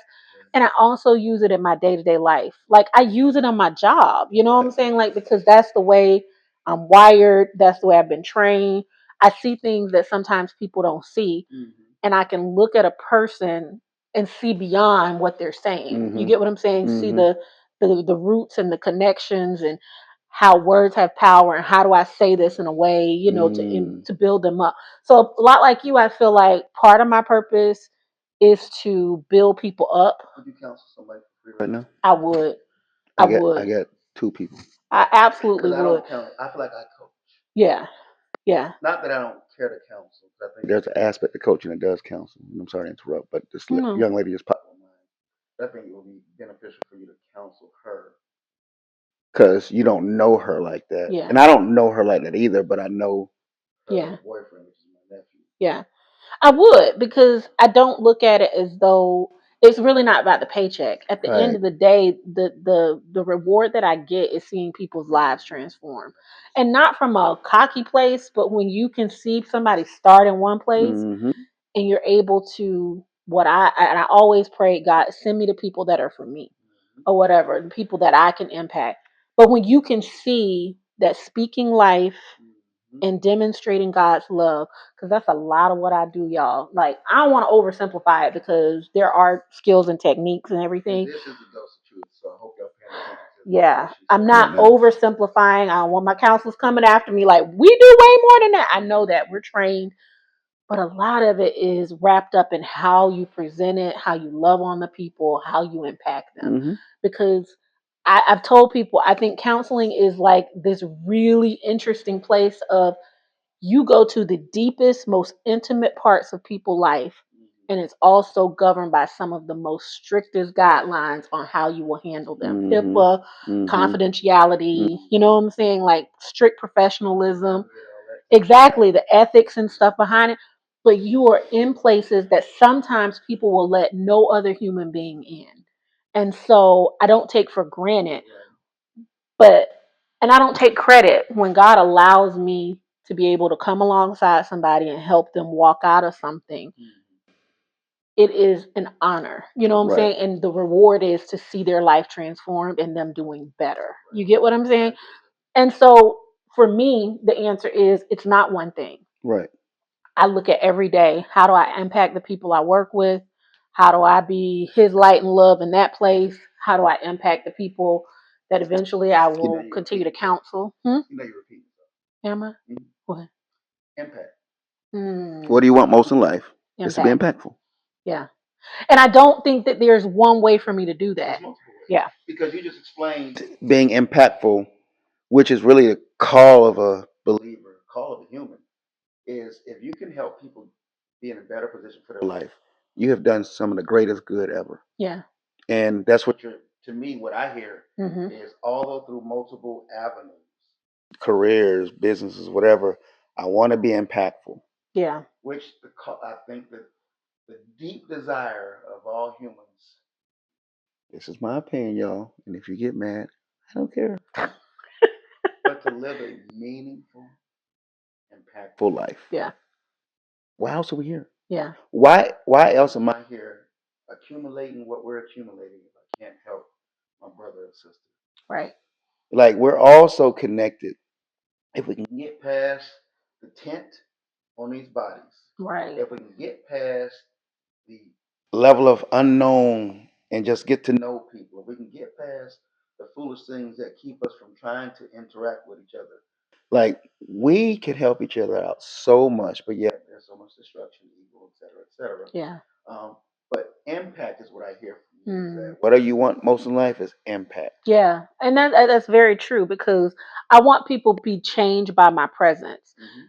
B: And I also use it in my day-to-day life. Like, I use it on my job. You know what I'm saying? Like, because that's the way I'm wired. That's the way I've been trained. I see things that sometimes people don't see. And I can look at a person and see beyond what they're saying. You get what I'm saying? See the roots and the connections and how words have power and how do I say this in a way, you know, to build them up. So a lot like you, I feel like part of my purpose is to build people up.
A: Would you counsel somebody for free right now?
B: I would. I would.
A: I got 2 people.
B: I absolutely would.
A: I feel like I coach.
B: Yeah. Yeah.
A: Not that I don't care to counsel, 'cause I think there's an aspect of coaching that does counsel. And I'm sorry to interrupt, but this
B: No.
A: young lady just popped in my mind. I think it would be beneficial for you to counsel her because you don't know her like that,
B: Yeah.
A: and I don't know her like that either. But I know her
B: Yeah.
A: boyfriend, which is my nephew.
B: Yeah. I would, because I don't look at it as though it's really not about the paycheck. At the end
A: Right.
B: of the day, the reward that I get is seeing people's lives transform. And not from a cocky place, but when you can see somebody start in one place
A: Mm-hmm.
B: and you're able to, and I always pray, God, send me the people that are for me or whatever, the people that I can impact. But when you can see that speaking life and demonstrating God's love, because that's a lot of what I do, y'all. Like, I don't want to oversimplify it because there are skills and techniques and everything.
A: And this is the dose of truth, so I hope y'all paying attention to
B: Yeah, I'm
A: right
B: not
A: now.
B: oversimplifying. I don't want my counselors coming after me like, we do way more than that. I know that we're trained, but a lot of it is wrapped up in how you present it, how you love on the people, how you impact them.
A: Mm-hmm.
B: Because I've told people, I think counseling is like this really interesting place of, you go to the deepest, most intimate parts of people's life, and it's also governed by some of the most strictest guidelines on how you will handle them.
A: Mm-hmm.
B: HIPAA,
A: Mm-hmm.
B: confidentiality, you know what I'm saying? Like strict professionalism, exactly, the ethics and stuff behind it. But you are in places that sometimes people will let no other human being in. And so I don't take for granted, but, and I don't take credit when God allows me to be able to come alongside somebody and help them walk out of something. It is an honor, you know what I'm saying? And the reward is to see their life transformed and them doing better. You get what I'm saying? And so for me, the answer is, it's not one thing.
A: Right.
B: I look at every day, how do I impact the people I work with? How do I be his light and love in that place? How do I impact the people that eventually I will continue to counsel?
A: You know you're repeating.
B: Am I? What?
A: Impact.
B: Mm.
A: What do you want most in life? It's to be
B: Impact.
A: impactful.
B: Yeah. And I don't think that there's one way for me to do that.
A: There's multiple ways.
B: Yeah.
A: Because you just explained being impactful, which is really a call of a believer, a call of a human, is if you can help people be in a better position for their life, you have done some of the greatest good ever.
B: Yeah.
A: And that's what you're, to me, what I hear
B: Mm-hmm.
A: is, although through multiple avenues, careers, businesses, whatever, I want to be impactful.
B: Yeah.
A: Which I think that the deep desire of all humans, this is my opinion, y'all, and if you get mad, I don't care, but to live a meaningful, impactful life.
B: Yeah.
A: Why else are we here?
B: Yeah.
A: Why else am I here accumulating what we're accumulating if I can't help my brother or sister?
B: Right.
A: Like, we're all so connected. If we can get past the tent on these bodies,
B: Right.
A: if we can get past the level of unknown and just get to know people, if we can get past the foolish things that keep us from trying to interact with each other, like, we can help each other out so much, but yet there's so much destruction, evil, et cetera.
B: Yeah.
A: But impact is what I hear from you. Is that whatever you want most in life is impact.
B: Yeah. And that's very true, because I want people to be changed by my presence. Mm-hmm.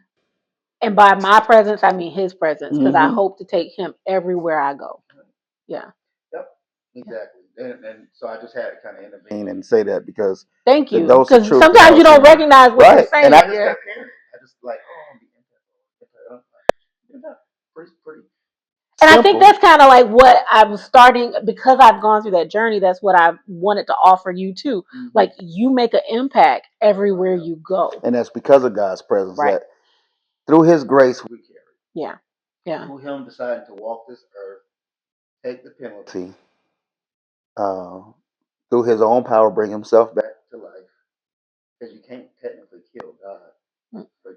B: And by my presence, I mean his presence, because I hope to take him everywhere I go. Yeah.
A: Yep. Exactly. And so I just had to kind of intervene and say that because
B: thank you.
A: those
B: Because sometimes you don't recognize what you're saying.
A: And I just got paranoid. I just like, oh, pretty
B: and
A: simple.
B: I think that's kind of like what I'm starting, because I've gone through that journey. That's what I wanted to offer you too. Mm-hmm. Like, you make an impact everywhere you go.
A: And that's because of God's presence.
B: Right.
A: That through his grace we carry.
B: Yeah. Yeah.
A: Through him deciding to walk this earth, take the penalty, through his own power, bring himself back to life. Because you can't technically kill God, but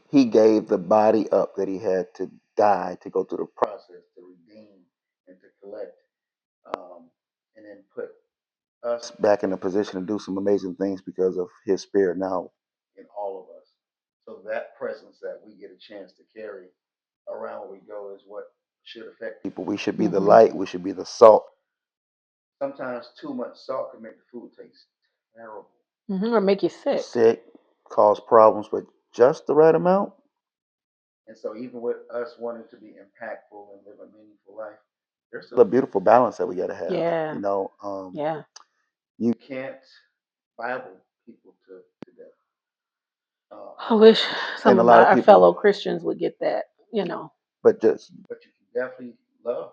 A: he gave the body up that he had to die to go through the process to redeem and to collect, and then put us back in a position to do some amazing things because of his spirit now in all of us. So that presence that we get a chance to carry around where we go is what should affect people. We should be the light. We should be the salt. Sometimes too much salt can make the food taste terrible.
B: Or make you sick.
A: Cause problems, but just the right amount. And so, even with us wanting to be impactful and live a meaningful life, there's still a beautiful balance that we got to have.
B: Yeah. Yeah.
A: You can't Bible people to death.
B: I wish some
A: And a
B: of
A: lot of
B: our
A: people,
B: fellow Christians would get that, you know.
A: but you can definitely love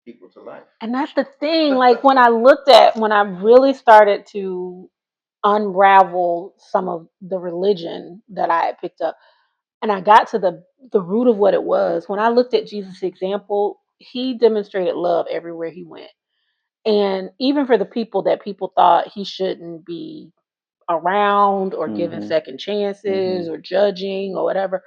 A: people to life.
B: And that's the thing. Like when I really started to unravel some of the religion that I had picked up, and I got to the root of what it was. When I looked at Jesus' example, he demonstrated love everywhere he went. And even for the people that people thought he shouldn't be around or giving second chances or judging or whatever,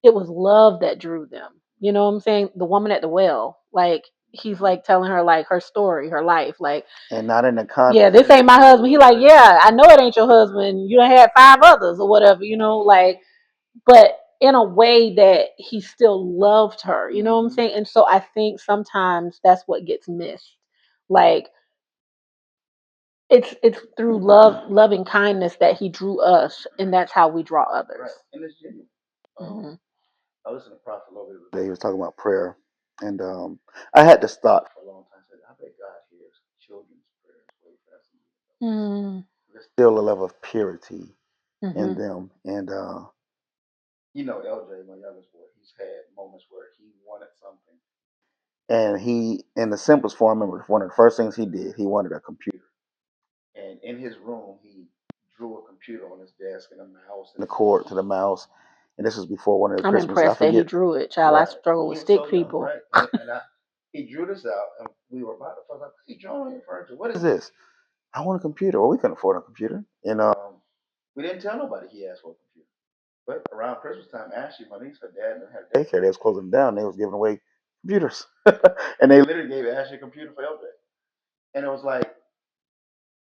B: it was love that drew them. You know what I'm saying? The woman at the well, like he's like telling her like her story, her life, like,
A: and not in the
B: yeah, this ain't my husband. He like, yeah, I know it ain't your husband. You done had 5 others or whatever, you know, like, but in a way that he still loved her. You know what I'm saying? And so I think sometimes that's what gets missed. Like it's through loving kindness that he drew us, and that's how we draw others.
A: Right. And it's genuine. I listened to Prophet Logan today. He was talking about prayer, and I had this thought for a long time. I said, I bet God hears children's prayers way faster than adults. There's still a level of purity in them, and LJ, my youngest boy, he's had moments where he wanted something, and he, in the simplest form, I remember one of the first things he did, he wanted a computer, and in his room, he drew a computer on his desk and a mouse and a cord to the mouse. And this was before one of the
B: I'm
A: Christmases. I
B: impressed that he
A: forget.
B: drew it, child. I struggle with stick people.
A: Right. And he drew this out, and we were about to fuck up. He drawing on your furniture. What is this? I want a computer. Well, we couldn't afford a computer. And we didn't tell nobody he asked for a computer. But around Christmas time, Ashley, my niece, her dad, and had daycare. They was closing down. They was giving away computers. And they literally gave Ashley a computer for LJ. And it was like,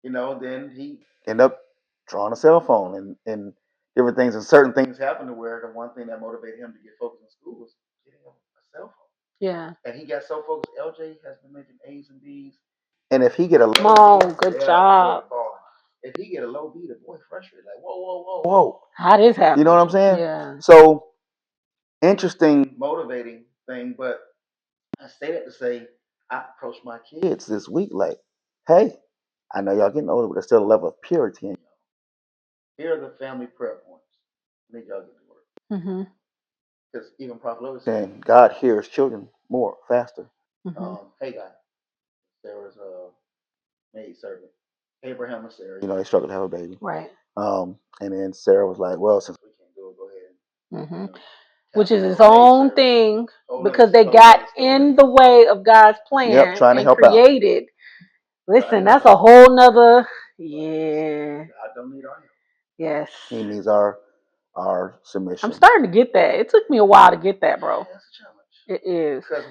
A: then he ended up drawing a cell phone and different things. And certain things happened to where the one thing that motivated him to get focused in school was getting a cell phone.
B: Yeah.
A: And he got so focused. LJ has been making A's and B's. And if he get a low
B: Come
A: B,
B: on, good job.
A: if he get a low B, the boy frustrated. Like, whoa.
B: How this happen?
A: You know what I'm saying?
B: Yeah.
A: So interesting, motivating thing. But I say that to say, I approached my kids this week like, hey, I know y'all getting older, but there's still a level of purity in y'all. Here are the family prayer points. I need y'all to get to work. Because even Prophet Logan saying God hears children more, faster. Hey, God, Sarah's maid servant, Abraham and Sarah. They struggled to have a baby.
B: Right.
A: And then Sarah was like, well, since we can't do it, go ahead.
B: Which is its own thing, because they got in the way of God's plan
A: trying to
B: and
A: help
B: created. Listen, that's a whole nother. Yeah.
A: God don't need our help.
B: Yes.
A: He needs our submission.
B: I'm starting to get that. It took me a while to get that, bro.
A: Yeah, that's a challenge.
B: It is.
A: Because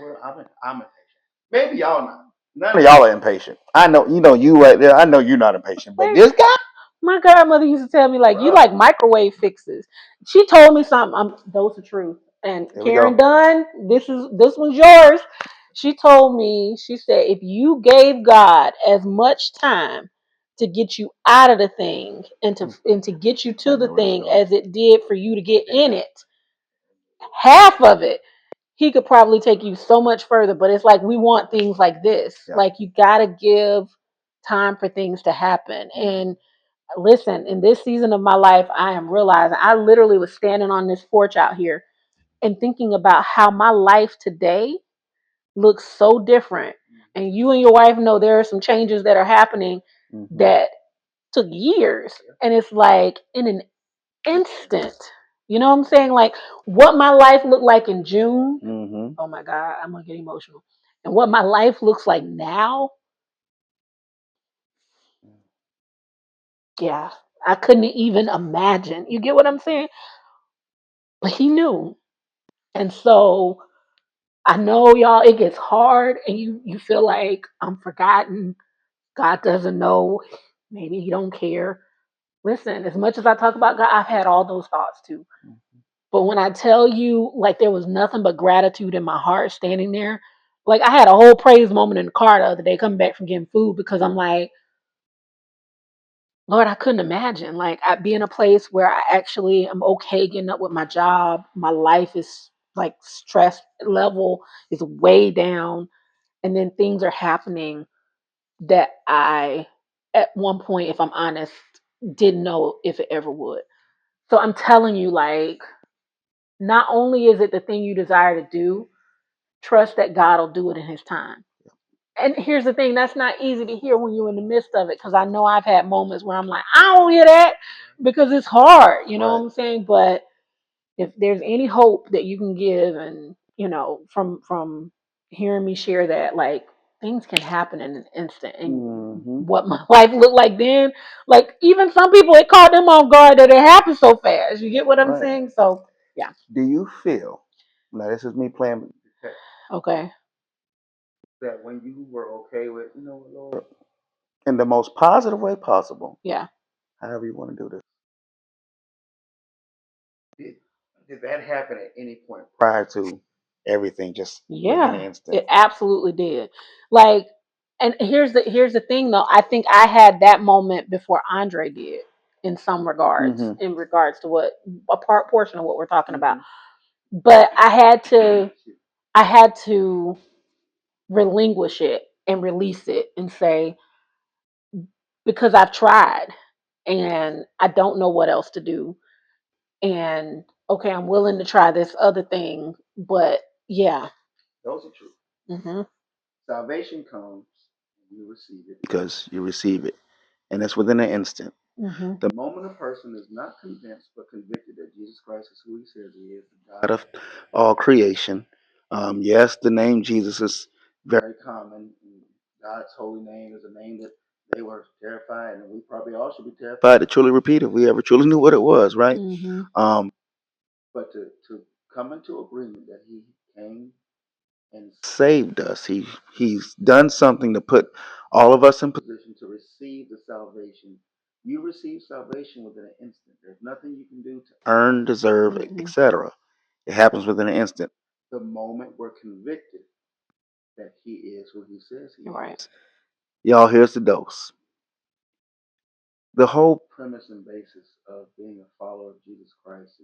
A: I'm impatient. Maybe y'all not. None of y'all are impatient. I know, you right there. I know you're not impatient, but this guy.
B: My godmother used to tell me, like, you like microwave fixes. She told me something. Those are truth. And Karen Dunn, this one's yours. She told me, she said, if you gave God as much time to get you out of the thing and to get you to the thing as it did for you to get in it, half of it, he could probably take you so much further. But it's like we want things like this. Yeah. Like you gotta give time for things to happen. And listen, in this season of my life, I am realizing I literally was standing on this porch out here and thinking about how my life today looks so different. And you and your wife know there are some changes that are happening that took years. And it's like in an instant. You know what I'm saying? Like what my life looked like in June. Oh my God, I'm gonna get emotional. And what my life looks like now. Yeah, I couldn't even imagine. You get what I'm saying? But he knew. And so I know y'all, it gets hard and you feel like I'm forgotten. God doesn't know. Maybe he don't care. Listen, as much as I talk about God, I've had all those thoughts too. But when I tell you, like, there was nothing but gratitude in my heart standing there. Like, I had a whole praise moment in the car the other day coming back from getting food because I'm like, Lord, I couldn't imagine. Like I'd be in a place where I actually am okay getting up with my job. My life is like stress level is way down. And then things are happening that I, at one point, if I'm honest, didn't know if it ever would. So I'm telling you, like, not only is it the thing you desire to do, trust that God will do it in His time. And here's the thing, that's not easy to hear when you're in the midst of it, because I know I've had moments where I'm like, I don't hear that because it's hard, you know what I'm saying? But if there's any hope that you can give, and from hearing me share that, like, things can happen in an instant. And what my life looked like then, like, even some people, it caught them off guard that it happened so fast. You get what I'm saying? So yeah.
A: Do you feel, now this is me playing,
B: Okay.
A: that when you were okay with, Lord, in the most positive way possible,
B: Yeah.
A: however you want to do this, did, did that happen at any point prior to everything just within an
B: Yeah,
A: instant?
B: it absolutely did. Like, and here's the thing though. I think I had that moment before Andre did, in some regards, in regards to what a portion of what we're talking about. But I had to relinquish it and release it and say, because I've tried and I don't know what else to do. And okay, I'm willing to try this other thing, but yeah.
A: Those are true.
B: Mhm.
A: Salvation comes and you receive it because you receive it, and it's within an instant.
B: Mhm.
A: The moment a person is not convinced but convicted that Jesus Christ is who He says He is, the God of all creation. Yes, the name Jesus is very common. God's holy name is a name that they were terrified, and we probably all should be terrified to truly repeat if we ever truly knew what it was, right?
B: Mhm.
A: But to come into agreement that He came and saved us. He's done something to put all of us in position to receive the salvation. You receive salvation within an instant. There's nothing you can do to earn, deserve, etc. It happens within an instant. The moment we're convicted that He is who He says He
B: Right.
A: is. Y'all, here's the dose. The whole premise and basis of being a follower of Jesus Christ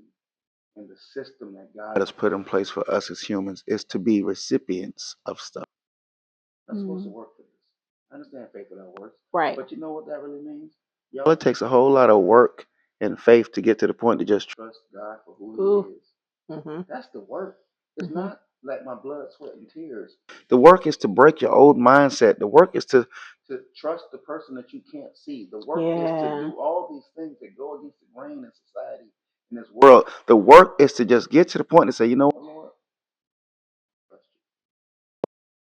A: and the system that God has put in place for us as humans is to be recipients of stuff. Not supposed to work for this. I understand faith without works.
B: Right.
A: But you know what that really means? Y'all, it takes a whole lot of work and faith to get to the point to just trust God for who He is.
B: Mhm.
A: That's the work. It's not like my blood, sweat, and tears. The work is to break your old mindset. The work is to trust the person that you can't see. The work is to
B: Yeah.
A: do all these things that go against the grain in society, in this world. The work is to just get to the point and say, you know what, Lord, trust you.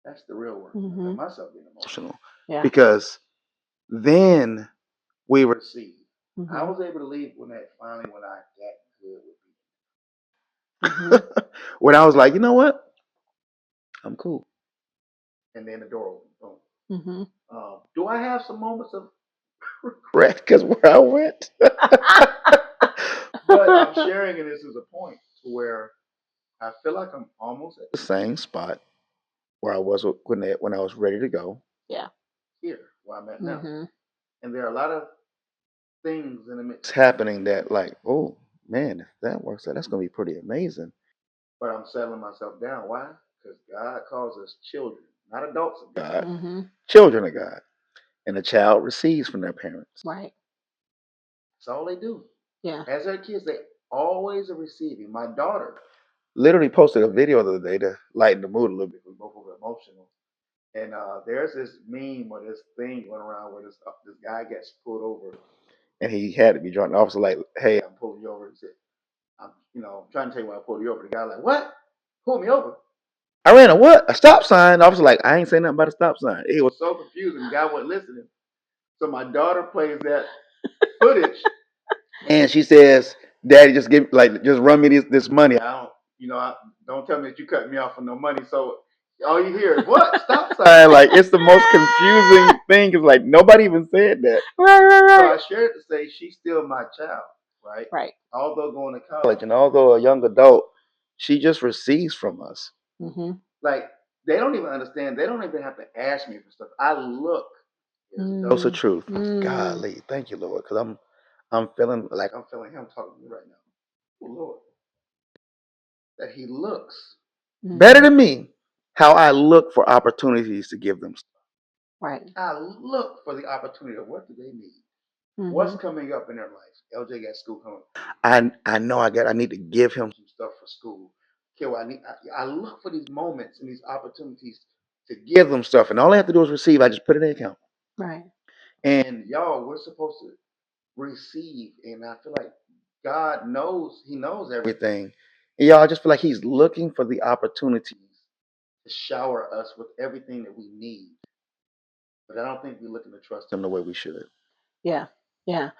A: That's the real work. I got myself getting emotional.
B: Yeah.
A: Because then we receive. I was able to leave when when I got good with people. When I was like, you know what? I'm cool. And then the door opened. Boom. Do I have some moments of regret because where I went? But I'm sharing this as a point to where I feel like I'm almost at the same spot where I was when I was ready to go.
B: Yeah.
A: Here, where I'm at now. And there are a lot of things in the mix happening that, like, oh man, if that works out, that's gonna be pretty amazing. But I'm settling myself down. Why? Because God calls us children, not adults of God, children of God. And a child receives from their parents.
B: Right.
A: That's all they do.
B: Yeah.
A: As their kids, they always are receiving. My daughter literally posted a video the other day to lighten the mood a little bit. We both were emotional. And there's this meme or this thing going around where this guy gets pulled over, and he had to be drunk. The officer like, "Hey, I'm pulling you over." He said, "I'm, trying to tell you why I pulled you over." The guy like, "What? Pull me over?" I ran a what? A stop sign. The officer like, "I ain't saying nothing about a stop sign." It was so confusing. The guy wasn't listening. So my daughter plays that footage, and she says, "Daddy, just run me this money. Don't tell me that you cut me off for no money." So all you hear is what stop sign? Like it's the most confusing thing. Is like nobody even said that.
B: Right.
A: So I shared to say she's still my child, right?
B: Right.
A: Although going to college and although a young adult, she just receives from us. Like they don't even understand. They don't even have to ask me for stuff. I look is a dose of truth. Golly, thank you, Lord, because I'm feeling like I'm feeling Him talking to me right now. Oh, Lord, that He looks better than me. How I look for opportunities to give them.
B: Right.
A: I look for the opportunity of what do they need. What's coming up in their life? LJ got school coming. I know I need to give him some stuff for school. Okay, well, I look for these moments and these opportunities to give them stuff, and all I have to do is receive. I just put it in the account.
B: Right.
A: And y'all, we're supposed to receive, and I feel like God knows. He knows everything. And y'all, I just feel like He's looking for the opportunities to shower us with everything that we need. But I don't think we're looking to trust Him the way we should.
B: Yeah. Yeah.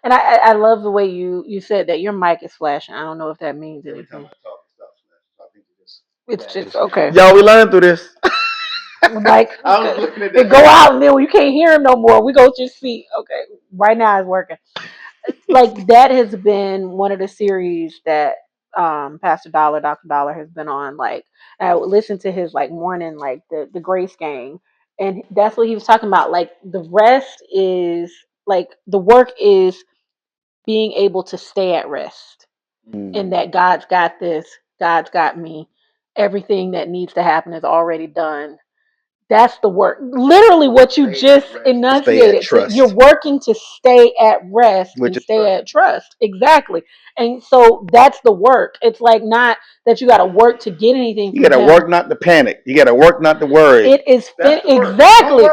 B: And I love the way you said that your mic is flashing. I don't know if that means
A: Every time
B: anything.
A: I talk, it stops flashing. So I think
B: It's just
A: just
B: okay.
A: y'all, we learning through this.
B: Like
A: I was looking at
B: it
A: that.
B: go out and then you can't hear him no more. We go just see. Okay, right now it's working. Like that has been one of the series that Pastor Dollar, Dr. Dollar has been on. Like I would listen to his like morning, like the Grace Gang, and that's what he was talking about. Like the rest is like the work is being able to stay at rest, and that God's got this, God's got me. Everything that needs to happen is already done. That's the work. Literally, what you just enunciated. You're working to stay at rest and stay at trust. Exactly. And so that's the work. It's like not that you got to work to get anything
A: You
B: from
A: got to
B: Him.
A: work not to panic. You got to work not to worry.
B: It is exactly,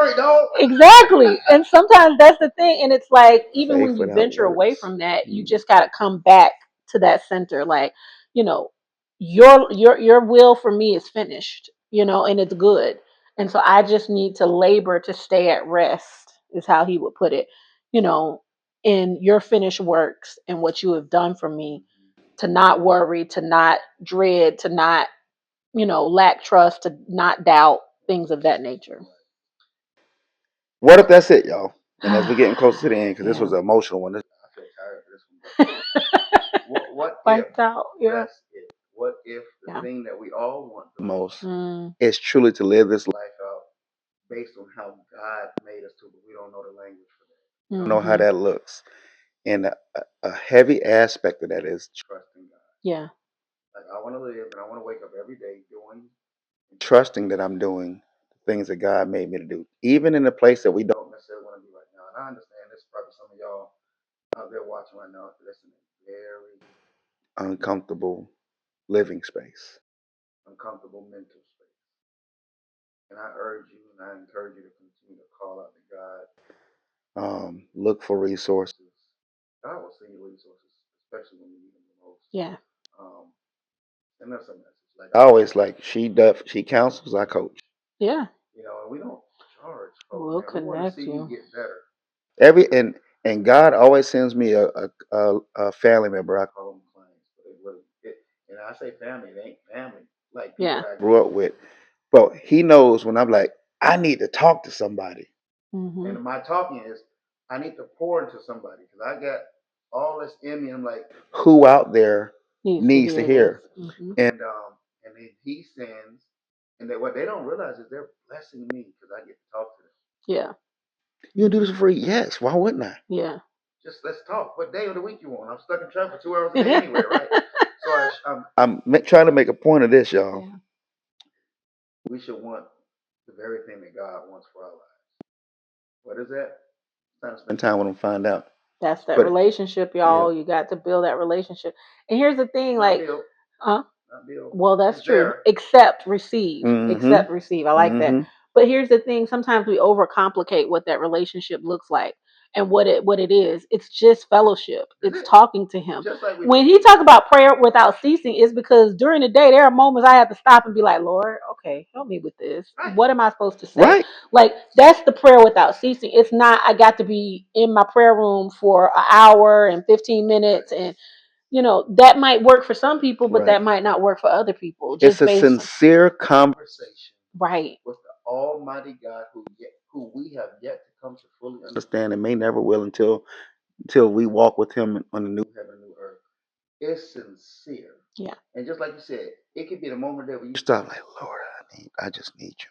B: exactly. And sometimes that's the thing. And it's like even when
A: Faith
B: you
A: without
B: venture away
A: works.
B: from that, you just got to come back to that center. Like you know, your will for me is finished. And it's good. And so I just need to labor to stay at rest. Is how he would put it. You know, in your finished works and what you have done for me. To not worry, to not dread, to not lack trust, to not doubt, things of that nature.
A: What if that's it, y'all? And as we're getting closer to the end, because this was
B: Yeah.
A: an emotional one. I feel tired of this one. What if
B: Wiped out. Yeah.
A: that's it? What if the
B: Yeah.
A: thing that we all want the most is truly to live this life out based on how God made us to, but we don't know the language for that. We don't know how that looks. And a heavy aspect of that is trusting God.
B: Yeah.
A: Like I want to live and I want to wake up every day doing and trusting that I'm doing the things that God made me to do, even in a place that we don't necessarily want to be right now. And I understand this is probably some of y'all out there watching right now. That's in a very uncomfortable living space, uncomfortable mental space. And I urge you and I encourage you to continue to call out to God. Look for resources. God will send you resources, especially when you need them the most.
B: Yeah.
A: Um, and that's a message. Like I always like she counsels, I coach.
B: Yeah.
A: And we don't charge folks,
B: We'll
A: man. We want to
B: connect
A: see you
B: you.
A: get better. Every and God always sends me a family member. I call them clients, but and I say family, it ain't family. Like people
B: Yeah.
A: that I grew up with. But He knows when I'm like, I need to talk to somebody. And my talking is, I need to pour into somebody because I got all this in me. I'm like, who out there needs to hear? And then He sends, and what they don't realize is they're blessing me because I get to talk to them.
B: Yeah.
A: You gonna do this for free? Yes. Why wouldn't I?
B: Yeah.
A: Just let's talk. What day of the week you want? I'm stuck in traffic for 2 hours a day anyway, right? So I'm trying to make a point of this, y'all. Yeah. We should want the very thing that God wants for our lives. What is that? Time to spend time with Him, find out.
B: That's that relationship, y'all. You got to build that relationship. And here's the thing, like, huh? Well, that's true. Accept, receive. Accept, receive. I like that. But here's the thing: sometimes we overcomplicate what that relationship looks like and what it is. It's just fellowship. It's talking to Him. When He talk about prayer without ceasing, is because during the day there are moments I have to stop and be like, Lord, okay, help me with this. What am I supposed to say? Right. Like that's the prayer without ceasing. It's not I got to be in my prayer room for an hour and 15 minutes and that might work for some people, but that might not work for other people. Just it's a sincere conversation, right, with the Almighty God who we have yet to come to fully understand and may never will until we walk with Him on the new heaven and new earth. It's sincere, yeah. And just like you said, it could be the moment that when you stop, like Lord, I just need you.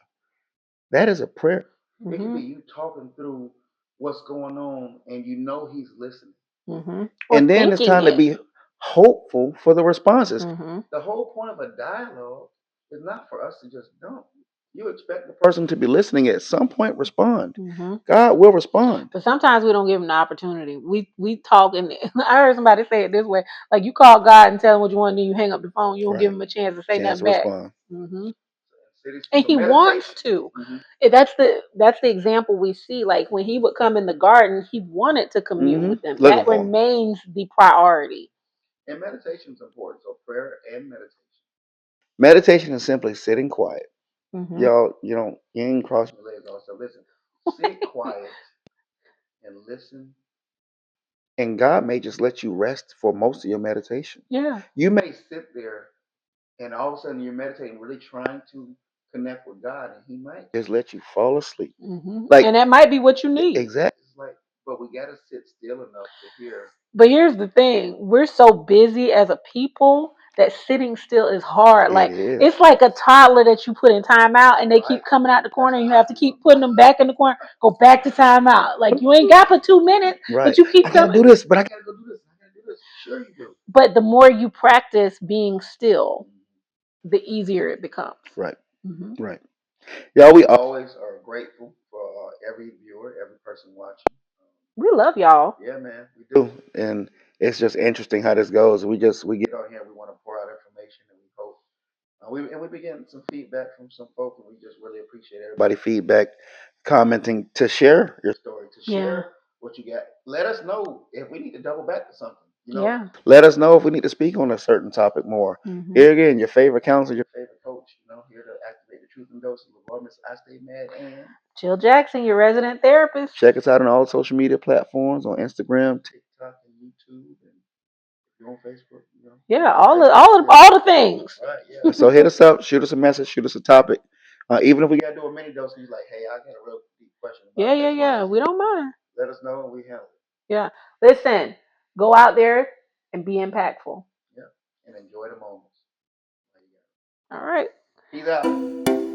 B: That is a prayer. It could be you talking through
A: what's going on, and you know he's listening.
B: Mm-hmm.
A: And then it's time to be hopeful for the responses. Mm-hmm. The whole point of a dialogue is not for us to just dump. You expect the person to be listening at some point respond. Mm-hmm. God will respond.
B: But sometimes we don't give him the opportunity. We talk, and I heard somebody say it this way: like you call God and tell him what you want, and then you hang up the phone. You don't give him a chance to say nothing back. Mm-hmm. And he wants to. Mm-hmm. That's the example we see. Like when he would come in the garden, he wanted to commune with them. That remains the priority.
A: And meditation is important. So prayer and meditation. Meditation is simply sitting quiet. Mm-hmm. Y'all, you ain't cross your legs also. Listen, sit quiet and listen. And God may just let you rest for most of your meditation.
B: Yeah.
A: You may sit there and all of a sudden you're meditating, really trying to connect with God, and He might just let you fall asleep.
B: Mm-hmm. And that might be what you need.
A: Exactly. It's like, but we got to sit still enough to hear.
B: But here's the thing: we're so busy as a people that sitting still is hard. Like it's like a toddler that you put in timeout, and they keep coming out the corner, and you have to keep putting them back in the corner. Go back to timeout. Like you ain't got for 2 minutes, but you keep coming.
A: I gotta do this, but I gotta go do this. I gotta do this. Sure you do.
B: But the more you practice being still, the easier it becomes.
A: Right. Mm-hmm. Right. Yeah, we always are grateful for every viewer, every person watching.
B: We love y'all.
A: Yeah, man, we do, and it's just interesting how this goes. We get on here, we want to pour out information, and we hope. We be getting some feedback from some folks, and we just really appreciate everybody feedback, commenting, to share your story, to share what you got. Let us know if we need to double back to something.
B: Yeah.
A: Let us know if we need to speak on a certain topic more. Mm-hmm. Here again, your favorite counselor, your favorite coach. Here to activate the truth and dose of the Lord, Miss I Stay Mad and
B: Jill Jackson, your resident therapist.
A: Check us out on all social media platforms on Instagram, TikTok, and YouTube, and if you're on Facebook,
B: Yeah, all the things.
A: Right, yeah. So hit us up, shoot us a message, shoot us a topic. Even if we gotta do a mini dose, he's like, hey, I got a real deep question about
B: Yeah. We don't mind.
A: Let us know and we handle it.
B: Yeah. Listen, go out there and be impactful.
A: Yeah. And enjoy the moments.
B: All right.
A: Peace out.